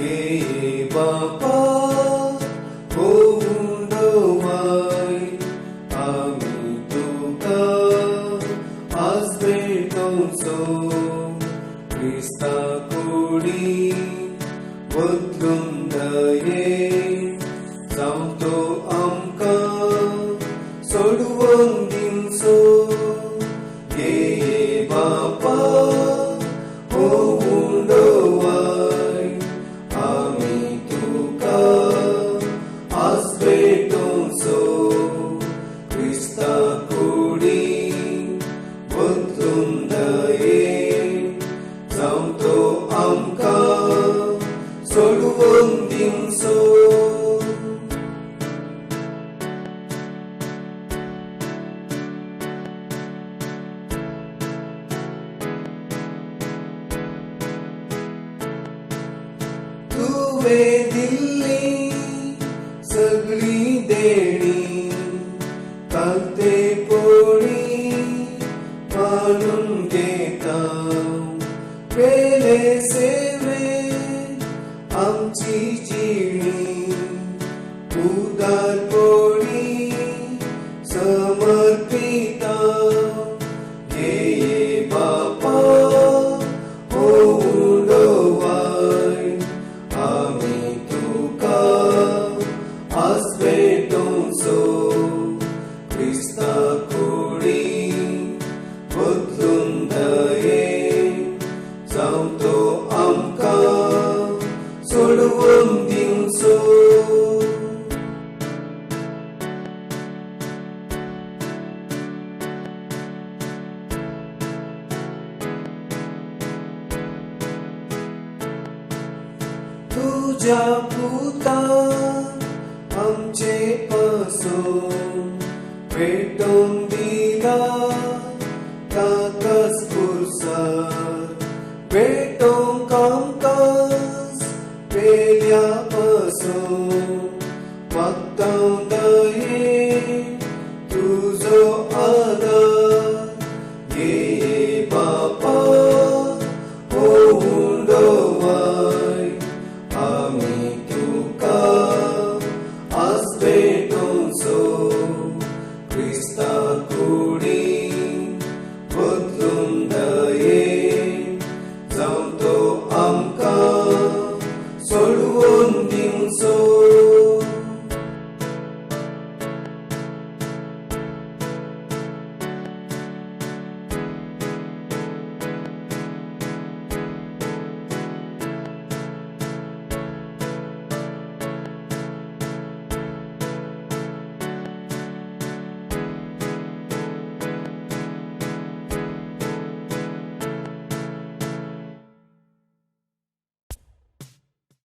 ये बापा होऊन डोवाय आम्ही तुका आज भेटोचो क्रिस्ता कुडी बदलून दये जावतो आमकां सोडवून दिवचो ये बापा होऊन डोवाय आम्ही तुका आज भेटोचो क्रिस्ता कुडी बदलून दये जावतो आमकां सोडवून दिवचो तुवें दिल्ली सगळी देणी कांते पोळी मानून घेता वेले सेवे आमची जिणी उदार पोळी समर्पिता ये बापा होऊन डोवाय आम्ही तुका आज भेटोचो क्रिस्ता कुडी बदलून दये जावतो आमकां सोडवून दिवचो तुझ्या पुता आमचे पासो